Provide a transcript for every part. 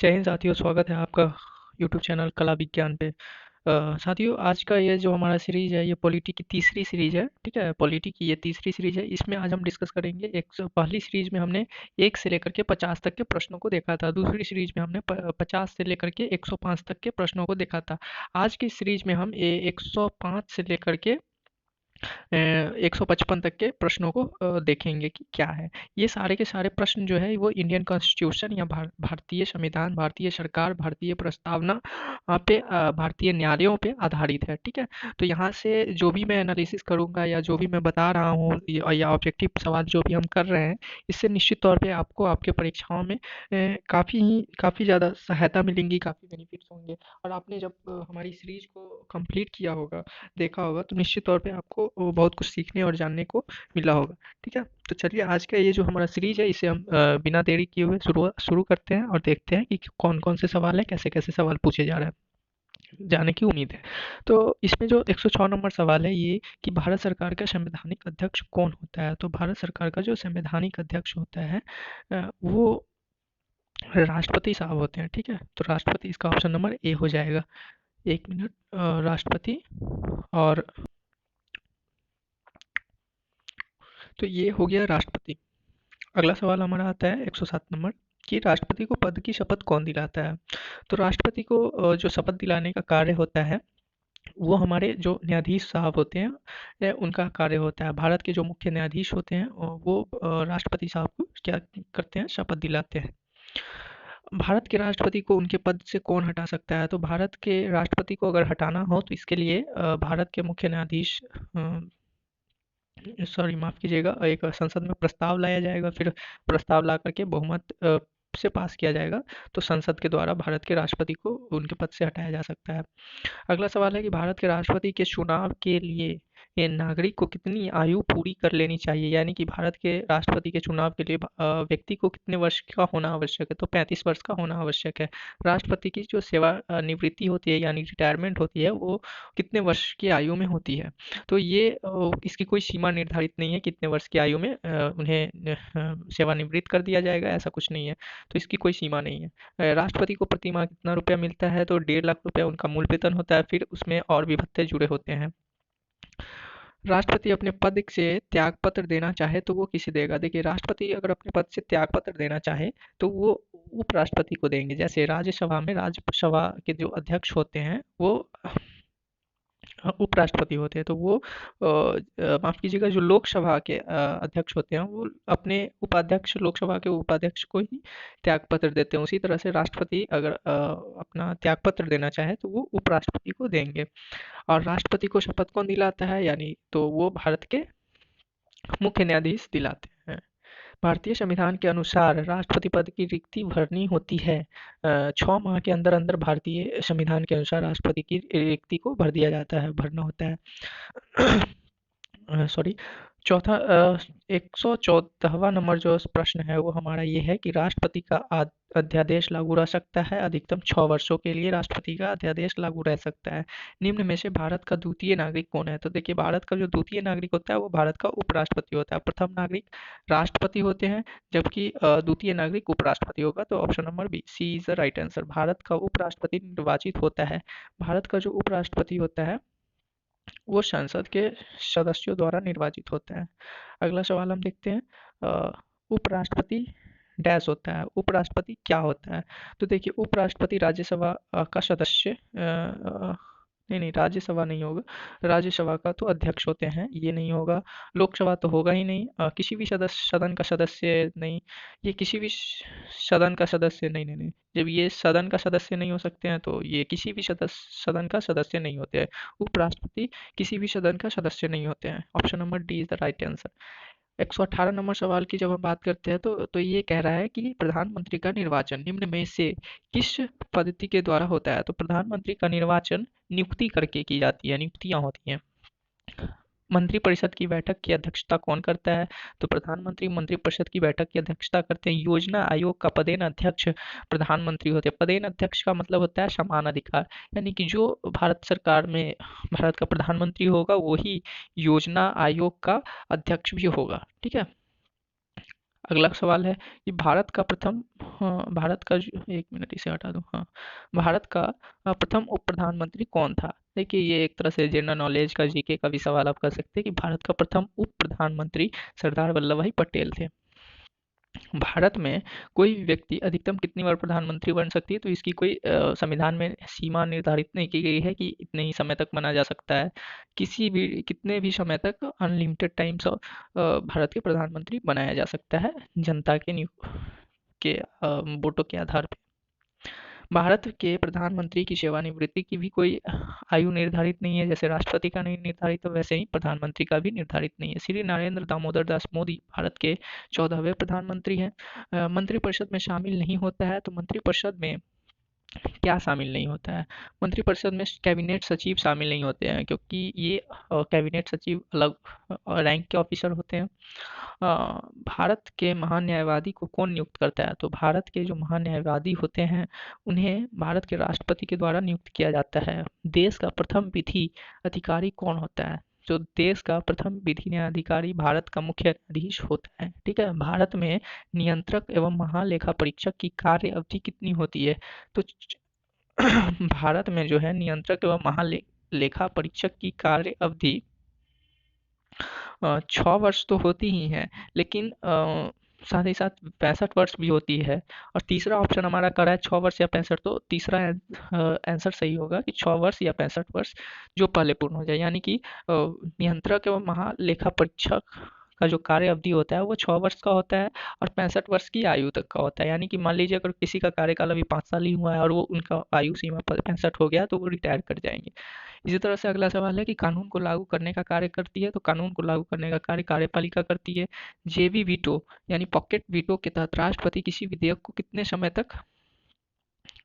जय हिंद साथियों, स्वागत है आपका यूट्यूब चैनल कला विज्ञान पे। साथियों, आज का ये जो हमारा सीरीज है, ये पॉलिटी की तीसरी सीरीज है। ठीक है, पॉलिटी की ये तीसरी सीरीज है। इसमें आज हम डिस्कस करेंगे पहली सीरीज में हमने 1 से लेकर के 50 तक के प्रश्नों को देखा था। दूसरी सीरीज में हमने 50 से लेकर के 105 तक के प्रश्नों को देखा था। आज की सीरीज में हम 105 से लेकर के 155 तक के प्रश्नों को देखेंगे कि क्या है। ये सारे के सारे प्रश्न जो है वो इंडियन कॉन्स्टिट्यूशन या भारतीय संविधान, भारतीय सरकार, भारतीय प्रस्तावना पे भारतीय न्यायालयों पे आधारित है। ठीक है, तो यहाँ से जो भी मैं एनालिसिस करूँगा या जो भी मैं बता रहा हूँ या ऑब्जेक्टिव सवाल जो भी हम कर रहे हैं, इससे निश्चित तौर पे आपको आपके परीक्षाओं में काफ़ी ज़्यादा सहायता मिलेंगी, काफ़ी बेनिफिट्स होंगे। और आपने जब हमारी सीरीज को कंप्लीट किया होगा, देखा होगा, तो निश्चित तौर पे आपको बहुत कुछ सीखने और जानने को मिला होगा। ठीक है, तो चलिए आज का ये जो हमारा सीरीज है इसे हम बिना देरी किए हुए शुरू करते हैं और देखते हैं कि कौन कौन से सवाल हैं, कैसे कैसे सवाल पूछे जा रहे हैं, जाने की उम्मीद है। तो इसमें जो 106 नंबर सवाल है ये कि भारत सरकार का संवैधानिक अध्यक्ष कौन होता है। तो भारत सरकार का जो संवैधानिक अध्यक्ष होता है वो राष्ट्रपति साहब होते हैं। ठीक है, तो राष्ट्रपति इसका ऑप्शन नंबर ए हो जाएगा। एक मिनट, राष्ट्रपति। और तो ये हो गया राष्ट्रपति। अगला सवाल हमारा आता है 107 नंबर कि राष्ट्रपति को पद की शपथ कौन दिलाता है। तो राष्ट्रपति को जो शपथ दिलाने का कार्य होता है वो हमारे जो न्यायाधीश साहब होते हैं उनका कार्य होता है। भारत के जो मुख्य न्यायाधीश होते हैं वो राष्ट्रपति साहब को क्या करते हैं, शपथ दिलाते हैं। भारत के राष्ट्रपति को उनके पद से कौन हटा सकता है। तो भारत के राष्ट्रपति को अगर हटाना हो तो इसके लिए भारत के मुख्य न्यायाधीश, सॉरी माफ़ कीजिएगा, एक संसद में प्रस्ताव लाया जाएगा, फिर प्रस्ताव ला करके बहुमत से पास किया जाएगा, तो संसद के द्वारा भारत के राष्ट्रपति को उनके पद से हटाया जा सकता है। अगला सवाल है कि भारत के राष्ट्रपति के चुनाव के लिए ये नागरिक को कितनी आयु पूरी कर लेनी चाहिए। यानी कि भारत के राष्ट्रपति के चुनाव के लिए व्यक्ति को कितने वर्ष का होना आवश्यक है। तो 35 वर्ष का होना आवश्यक है। राष्ट्रपति की जो सेवा निवृत्ति होती है यानी रिटायरमेंट होती है वो कितने वर्ष की आयु में होती है। तो ये इसकी कोई सीमा निर्धारित नहीं है, कितने वर्ष की आयु में उन्हें सेवानिवृत्त कर दिया जाएगा, ऐसा कुछ नहीं है। तो इसकी कोई सीमा नहीं है। राष्ट्रपति को प्रति माह कितना रुपया मिलता है। तो 1.5 लाख रुपया उनका मूल वेतन होता है, फिर उसमें और भी भत्ते जुड़े होते हैं। राष्ट्रपति अपने पद से त्यागपत्र देना चाहे तो वो किसे देगा। देखिए, राष्ट्रपति अगर अपने पद से त्यागपत्र देना चाहे तो वो उपराष्ट्रपति को देंगे। जैसे राज्यसभा में राज्यसभा के जो अध्यक्ष होते हैं वो उपराष्ट्रपति होते हैं, तो वो माफ़ कीजिएगा, जो लोकसभा के अध्यक्ष होते हैं वो अपने उपाध्यक्ष, लोकसभा के उपाध्यक्ष को ही त्यागपत्र देते हैं। उसी तरह से राष्ट्रपति अगर अपना त्यागपत्र देना चाहे तो वो उपराष्ट्रपति को देंगे। और राष्ट्रपति को शपथ कौन दिलाता है, यानी तो वो भारत के मुख्य न्यायाधीश दिलाते हैं। भारतीय संविधान के अनुसार राष्ट्रपति पद की रिक्ति भरनी होती है 6 माह के अंदर अंदर। भारतीय संविधान के अनुसार राष्ट्रपति की रिक्ति को भर दिया जाता है, भरना होता है। सॉरी, चौथा 114वां नंबर जो प्रश्न है वो हमारा ये है कि राष्ट्रपति का अध्यादेश लागू रह सकता है। अधिकतम 6 वर्षों के लिए राष्ट्रपति का अध्यादेश लागू रह सकता है। निम्न में से भारत का द्वितीय नागरिक कौन है। तो देखिए, भारत का जो द्वितीय नागरिक होता है वो भारत का उपराष्ट्रपति होता है। प्रथम नागरिक राष्ट्रपति होते हैं, जबकि द्वितीय नागरिक उपराष्ट्रपति होगा। तो option number B, C is the right answer. भारत का उपराष्ट्रपति निर्वाचित होता है। भारत का जो उपराष्ट्रपति होता है वो संसद के सदस्यों द्वारा निर्वाचित होता है। अगला सवाल हम देखते हैं, उपराष्ट्रपति डैश होता है। उपराष्ट्रपति क्या होता है। तो देखिए, उपराष्ट्रपति राज्यसभा का सदस्य, नहीं, राज्यसभा नहीं होगा। राज्यसभा का तो अध्यक्ष होते हैं, ये नहीं होगा। लोकसभा तो होगा ही नहीं। किसी भी सदन का सदस्य नहीं। ये किसी भी सदन का सदस्य नहीं, नहीं, नहीं। जब ये सदन का सदस्य नहीं हो सकते हैं तो ये किसी भी सदन का सदस्य नहीं होते हैं। उपराष्ट्रपति किसी भी सदन का सदस्य नहीं होते हैं। Option number D is the right answer. 118 number सवाल की जब हम बात करते हैं तो ये कह रहा है कि प्रधानमंत्री का निर्वाचन निम्न में से किस पद्धति के द्वारा होता है। तो प्रधानमंत्री का निर्वाचन नियुक्ति करके की जाती है, नियुक्तियां होती हैं। मंत्रिपरिषद की बैठक की अध्यक्षता कौन करता है। तो प्रधानमंत्री मंत्रिपरिषद की बैठक की अध्यक्षता करते हैं। योजना आयोग का पदेन अध्यक्ष प्रधानमंत्री होते हैं। पदेन अध्यक्ष का मतलब होता है समान अधिकार, यानी कि जो भारत सरकार में भारत का प्रधानमंत्री होगा वही योजना आयोग का अध्यक्ष भी होगा। ठीक है, अगला सवाल है कि भारत का प्रथम, हाँ, भारत का एक मिनट इसे हटा दूं, हाँ, भारत का प्रथम उप प्रधानमंत्री कौन था? देखिए ये एक तरह से जनरल नॉलेज का, जीके का भी सवाल आप कर सकते हैं कि भारत का प्रथम उप प्रधानमंत्री सरदार वल्लभ भाई पटेल थे। भारत में कोई भी व्यक्ति अधिकतम कितनी बार प्रधानमंत्री बन सकती है, तो इसकी कोई संविधान में सीमा निर्धारित नहीं की गई है कि इतने ही समय तक बना जा सकता है। किसी भी कितने भी समय तक अनलिमिटेड टाइम्स भारत के प्रधानमंत्री बनाया जा सकता है, जनता के वोटों के आधार पर। भारत के प्रधानमंत्री की सेवानिवृत्ति की भी कोई आयु निर्धारित नहीं है, जैसे राष्ट्रपति का नहीं निर्धारित है वैसे ही प्रधानमंत्री का भी निर्धारित नहीं है। श्री नरेंद्र दामोदर दास मोदी भारत के 14वें प्रधानमंत्री हैं। मंत्रिपरिषद में शामिल नहीं होता है, तो मंत्रिपरिषद में क्या शामिल नहीं होता है? मंत्रिपरिषद में कैबिनेट सचिव शामिल नहीं होते हैं, क्योंकि ये कैबिनेट सचिव अलग रैंक के ऑफिसर होते हैं। भारत के महान्यायवादी को कौन नियुक्त करता है? तो भारत के जो महान्यायवादी होते हैं उन्हें भारत के राष्ट्रपति के द्वारा नियुक्त किया जाता है। देश का प्रथम विधि अधिकारी कौन होता है? जो देश का प्रथम विधि न्यायाधिकारी भारत का मुख्य न्यायाधीश होता है। ठीक है, भारत में नियंत्रक एवं महालेखा परीक्षक की कार्य अवधि कितनी होती है? तो भारत में जो है नियंत्रक एवं महालेखा परीक्षक की कार्य अवधि 6 वर्ष तो होती ही है, लेकिन साथ ही साथ 65 वर्ष भी होती है। और तीसरा ऑप्शन हमारा कर रहा है 6 वर्ष या 65, तो तीसरा आंसर सही होगा कि 6 वर्ष या 65 वर्ष, जो पहले पूर्ण हो जाए। यानी कि नियंत्रक एवं महालेखा परीक्षक का जो कार्य अवधि होता है वो 6 वर्ष का होता है और 65 वर्ष की आयु तक का होता है। यानी कि मान लीजिए अगर किसी का कार्यकाल अभी 5 साल ही हुआ है और वो उनका आयु सीमा 65 हो गया तो वो रिटायर कर जाएंगे। इसी तरह से अगला सवाल है कि कानून को लागू करने का कार्य करती है, तो कानून को लागू करने का कार्य कार्यपालिका करती है। जेबी वीटो यानी पॉकेट वीटो के तहत राष्ट्रपति किसी विधेयक को कितने समय तक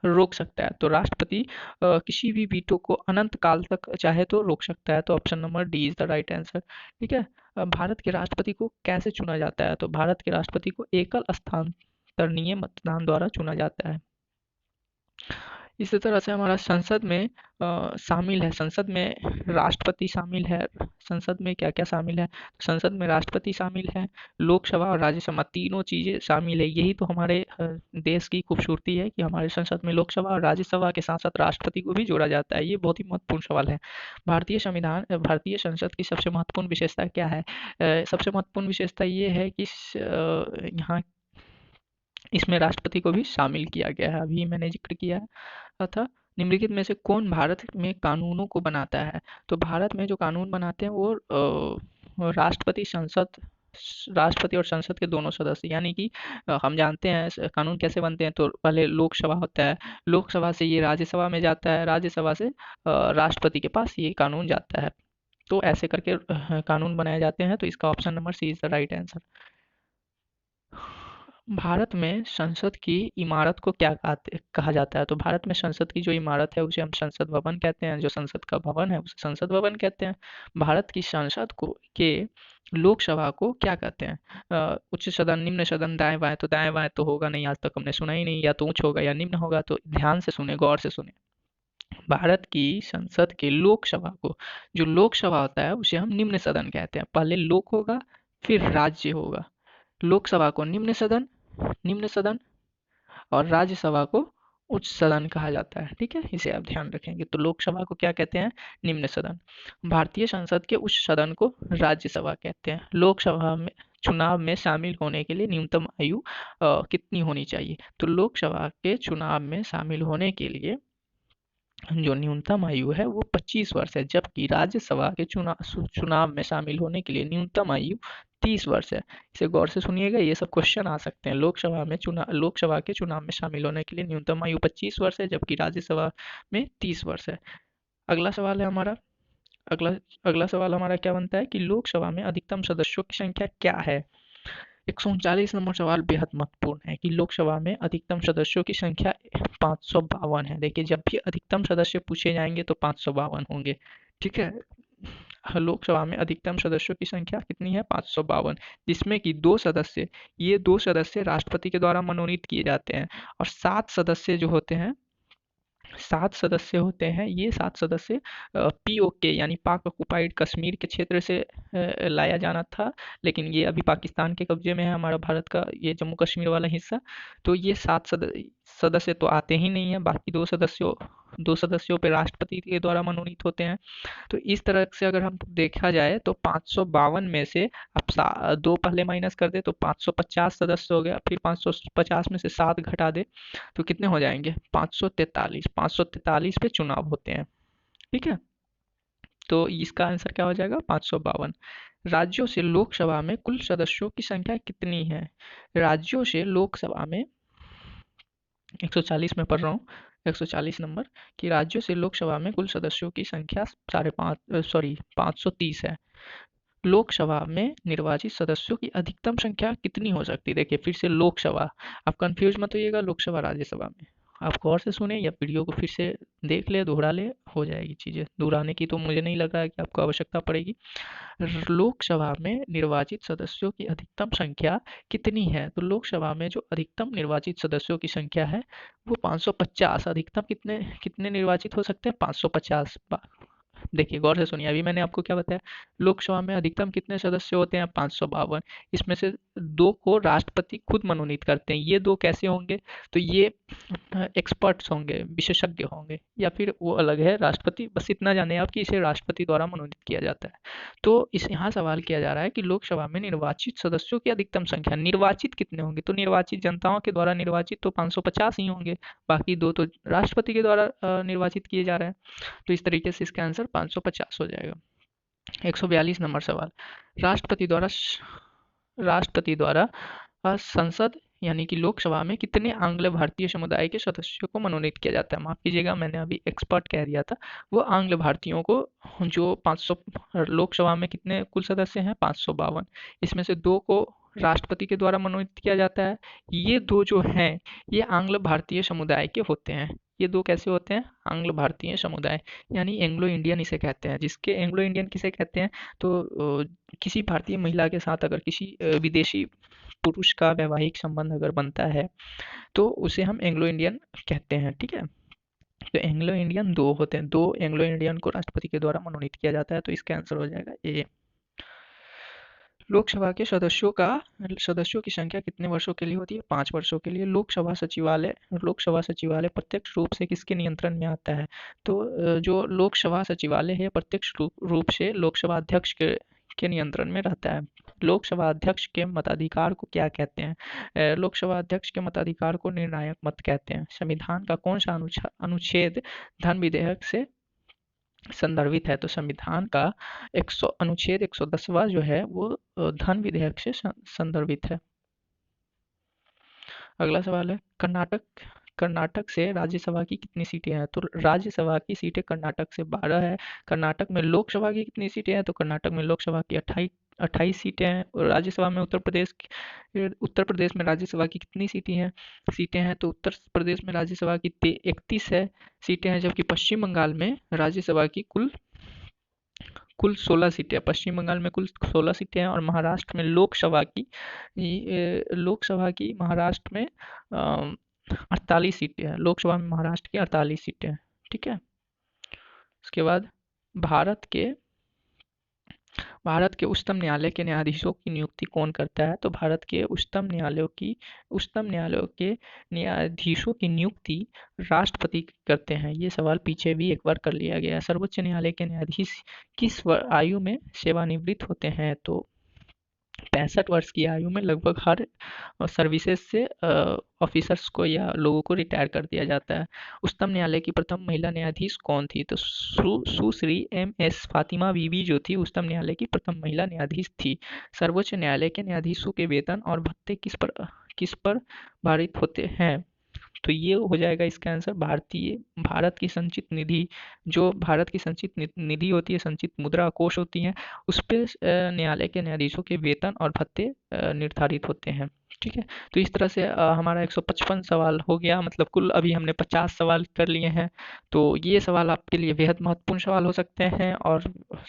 रोक सकता है? तो राष्ट्रपति किसी भी वीटो को अनंत काल तक चाहे तो रोक सकता है। तो option number D is the right answer. ठीक है, भारत के राष्ट्रपति को कैसे चुना जाता है? तो भारत के राष्ट्रपति को एकल स्थानांतरणीय मतदान द्वारा चुना जाता है। इसी तरह से हमारा संसद में शामिल है, संसद में राष्ट्रपति शामिल है। संसद में क्या क्या शामिल है? संसद में राष्ट्रपति शामिल है, लोकसभा और राज्यसभा तीनों चीज़ें शामिल है। यही तो हमारे देश की खूबसूरती है कि हमारे संसद में लोकसभा और राज्यसभा के साथ साथ राष्ट्रपति को भी जोड़ा जाता है। ये बहुत ही महत्वपूर्ण सवाल है। भारतीय संसद की सबसे महत्वपूर्ण विशेषता क्या है? सबसे महत्वपूर्ण विशेषता ये है कि यहाँ इसमें राष्ट्रपति को भी शामिल किया गया है, अभी मैंने जिक्र किया था। निम्नलिखित में से कौन भारत में कानूनों को बनाता है? तो भारत में जो कानून बनाते हैं वो राष्ट्रपति और संसद के दोनों सदस्य, यानी कि हम जानते हैं कानून कैसे बनते हैं। तो पहले लोकसभा होता है, लोकसभा से ये राज्यसभा में जाता है, राज्यसभा से राष्ट्रपति के पास ये कानून जाता है। तो ऐसे करके कानून बनाए जाते हैं। तो इसका option number C is the right answer. भारत में संसद की इमारत को क्या कहा जाता है? तो भारत में संसद की जो इमारत है उसे हम संसद भवन कहते हैं, जो संसद का भवन है उसे संसद भवन कहते हैं। भारत की संसद को के लोकसभा को क्या कहते हैं? उच्च सदन, निम्न सदन, दाएं बाएं। तो दाएं बाएं तो होगा नहीं, आज तक हमने सुना ही नहीं, या तो उच्च होगा या निम्न होगा। तो ध्यान से सुने, गौर से सुने। भारत की संसद के लोकसभा को, जो लोकसभा होता है उसे हम निम्न सदन कहते हैं। पहले लोक होगा फिर राज्य होगा। लोकसभा को निम्न सदन और राज्यसभा को उच्च सदन कहा जाता है। ठीक है, इसे आप ध्यान रखेंगे। तो लोकसभा को क्या कहते हैं? निम्न सदन। भारतीय संसद के उच्च सदन को राज्यसभा कहते हैं। लोकसभा में चुनाव में शामिल होने के लिए न्यूनतम आयु कितनी होनी चाहिए? तो लोकसभा के चुनाव में शामिल होने के लिए जो न्यूनतम आयु है वो 25 वर्ष है, जबकि राज्यसभा के चुनाव में शामिल होने के लिए न्यूनतम आयु 30 वर्ष है। इसे गौर से सुनिएगा, ये सब क्वेश्चन आ सकते हैं। लोकसभा के चुनाव में शामिल होने के लिए न्यूनतम आयु 25 वर्ष है, जबकि राज्यसभा में 30 वर्ष है। अगला सवाल है हमारा अगला अगला सवाल हमारा क्या बनता है कि लोकसभा में अधिकतम सदस्यों की संख्या क्या है? 139 नंबर सवाल बेहद महत्वपूर्ण है कि लोकसभा में अधिकतम सदस्यों की संख्या 552 है। देखिए, जब भी अधिकतम सदस्य पूछे जाएंगे तो 552 होंगे। ठीक है, लोकसभा में अधिकतम सदस्यों की संख्या कितनी है? 552, जिसमें कि दो सदस्य राष्ट्रपति के द्वारा मनोनीत किए जाते हैं और 7 सदस्य जो होते हैं 7 सदस्य होते हैं। ये 7 सदस्य पीओके यानी पाक ऑक्युपाइड कश्मीर के क्षेत्र से लाया जाना था, लेकिन ये अभी पाकिस्तान के कब्जे में है, हमारा भारत का ये जम्मू कश्मीर वाला हिस्सा। तो ये 7 सदस्य तो आते ही नहीं है, बाकी दो सदस्यों पे राष्ट्रपति के द्वारा मनोनीत होते हैं। तो इस तरह से अगर हम देखा जाए तो 552 में से आप दो पहले माइनस कर दे तो 550 सदस्य हो गया, फिर 550 में से 7 घटा दे तो कितने हो जाएंगे, 543। 543 पे चुनाव होते हैं, ठीक है। तो इसका आंसर क्या हो जाएगा, 552। राज्यों से लोकसभा में कुल सदस्यों की संख्या कितनी है। राज्यों से लोकसभा में 140 में पढ़ रहा हूँ, 140 नंबर, कि राज्यों से लोकसभा में कुल सदस्यों की संख्या 530 है। लोकसभा में निर्वाचित सदस्यों की अधिकतम संख्या कितनी हो सकती है। देखिए फिर से लोकसभा, आप कंफ्यूज मत होइएगा, लोकसभा राज्यसभा में। आप गौर से सुने या वीडियो को फिर से देख ले, दोहरा ले, हो जाएगी चीज़ें। दोहराने की तो मुझे नहीं लग रहा है कि आपको आवश्यकता पड़ेगी। लोकसभा में निर्वाचित सदस्यों की अधिकतम संख्या कितनी है। तो लोकसभा में जो अधिकतम निर्वाचित सदस्यों की संख्या है वो 550। अधिकतम कितने कितने निर्वाचित हो सकते हैं, 550। देखिए गौर से सुनिए, अभी मैंने आपको क्या बताया, लोकसभा में अधिकतम कितने सदस्य होते हैं, 552। इसमें से 2 को राष्ट्रपति खुद मनोनीत करते हैं। ये 2 कैसे होंगे, तो ये एक्सपर्ट्स होंगे, विशेषज्ञ होंगे, या फिर वो अलग है, राष्ट्रपति। बस इतना जाने आप कि इसे राष्ट्रपति द्वारा मनोनीत किया जाता है। तो इस यहाँ सवाल किया जा रहा है कि लोकसभा में निर्वाचित सदस्यों की अधिकतम संख्या, निर्वाचित कितने होंगे, तो निर्वाचित जनताओं के द्वारा निर्वाचित तो 550 ही होंगे, बाकी 2 तो राष्ट्रपति के द्वारा निर्वाचित किए जा रहे हैं। तो इस तरीके से इसका आंसर 550 हो जाएगा। 142 नंबर सवाल, राष्ट्रपति द्वारा संसद यानी कि लोकसभा में कितने आंग्ल भारतीय समुदाय के सदस्यों को मनोनीत किया जाता है। माफ कीजिएगा, मैंने अभी एक्सपर्ट कह दिया था, वो आंग्ल भारतीयों को, जो 500 लोकसभा में कितने कुल सदस्य हैं, 552। इसमें से 2 को राष्ट्रपति के द्वारा मनोनीत किया जाता है। ये 2 जो हैं ये आंग्ल भारतीय समुदाय के होते हैं। ये 2 कैसे होते हैं, आंग्ल भारतीय समुदाय, यानी एंग्लो इंडियन इसे कहते हैं। जिसके एंग्लो इंडियन किसे कहते हैं, तो किसी भारतीय महिला के साथ अगर किसी विदेशी पुरुष का वैवाहिक संबंध अगर बनता है तो उसे हम एंग्लो इंडियन कहते हैं, ठीक है। तो एंग्लो इंडियन 2 होते हैं, 2 एंग्लो इंडियन को राष्ट्रपति के द्वारा मनोनीत किया जाता है। तो इसका आंसर हो जाएगा ए। लोकसभा के सदस्यों की संख्या कितने वर्षों के लिए होती है, 5 वर्षों के लिए। लोकसभा सचिवालय प्रत्यक्ष रूप से किसके नियंत्रण में आता है। तो जो लोकसभा सचिवालय है प्रत्यक्ष रूप से लोकसभा अध्यक्ष के नियंत्रण में रहता है। लोकसभा अध्यक्ष के मताधिकार को क्या कहते हैं, लोकसभा अध्यक्ष के मताधिकार को निर्णायक मत कहते हैं। संविधान का कौन सा अनुच्छेद धन विधेयक से संदर्भित है। तो संविधान का अनुच्छेद 110वां जो है वो धन विधेयक से संदर्भित है। अगला सवाल है, कर्नाटक से राज्यसभा की कितनी सीटें हैं। तो राज्यसभा की सीटें कर्नाटक से 12 है। कर्नाटक में लोकसभा की कितनी सीटें हैं, तो कर्नाटक में लोकसभा की 28 सीटें हैं। और राज्यसभा में उत्तर प्रदेश में राज्यसभा की कितनी सीटें हैं, तो उत्तर प्रदेश में राज्यसभा की 31 है सीटें हैं, जबकि पश्चिम बंगाल में राज्यसभा की कुल 16 सीटें, पश्चिम बंगाल में कुल 16 सीटें हैं। और महाराष्ट्र में लोकसभा की महाराष्ट्र में 48 सीटें हैं। लोकसभा में महाराष्ट्र की 48 सीटें हैं, ठीक है। उसके बाद भारत के उच्चतम न्यायालय के न्यायाधीशों की नियुक्ति कौन करता है। तो भारत के उच्चतम न्यायालयों के न्यायाधीशों की नियुक्ति राष्ट्रपति करते हैं। ये सवाल पीछे भी एक बार कर लिया गया। सर्वोच्च न्यायालय के न्यायाधीश किस आयु में सेवानिवृत्त होते हैं। तो 65 वर्ष की आयु में लगभग हर सर्विसेज से ऑफिसर्स को या लोगों को रिटायर कर दिया जाता है। उच्चतम न्यायालय की प्रथम महिला न्यायाधीश कौन थी। तो सुश्री MS फातिमा बीबी जो थी उच्चतम न्यायालय की प्रथम महिला न्यायाधीश थी। सर्वोच्च न्यायालय के न्यायाधीशों के वेतन और भत्ते किस पर भारित होते हैं। तो ये हो जाएगा इसका आंसर भारत की संचित निधि, जो भारत की संचित निधि होती है, संचित मुद्रा कोष होती है, उस पर न्यायालय के न्यायाधीशों के वेतन और भत्ते निर्धारित होते हैं। ठीक है। तो इस तरह से हमारा 155 सवाल हो गया, मतलब कुल अभी हमने 50 सवाल कर लिए हैं। तो ये सवाल आपके लिए बेहद महत्वपूर्ण सवाल हो सकते हैं, और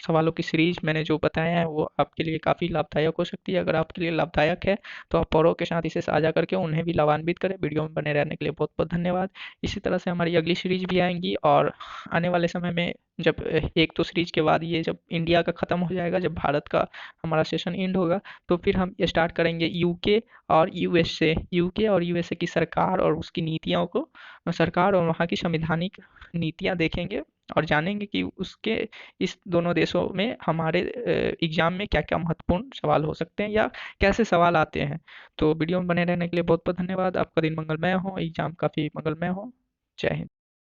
सवालों की सीरीज मैंने जो बताया है वो आपके लिए काफ़ी लाभदायक हो सकती है। अगर आपके लिए लाभदायक है तो आप औरों के साथ इसे साझा करके उन्हें भी लाभान्वित करें। वीडियो में बने रहने के लिए बहुत बहुत धन्यवाद। इसी तरह से हमारी अगली सीरीज भी आएंगी, और आने वाले समय में जब एक तो सीरीज के बाद ये जब इंडिया का ख़त्म हो जाएगा, जब भारत का हमारा सेशन एंड होगा, तो फिर हम स्टार्ट करेंगे यूके और यूएसए। यूके और यूएसए की सरकार और उसकी नीतियों को, सरकार और वहाँ की संवैधानिक नीतियाँ देखेंगे, और जानेंगे कि उसके, इस दोनों देशों में हमारे एग्जाम में क्या क्या महत्वपूर्ण सवाल हो सकते हैं या कैसे सवाल आते हैं। तो वीडियो में बने रहने के लिए बहुत बहुत धन्यवाद। आपका दिन मंगलमय हो, एग्जाम काफ़ी मंगलमय हो। जय हिंद।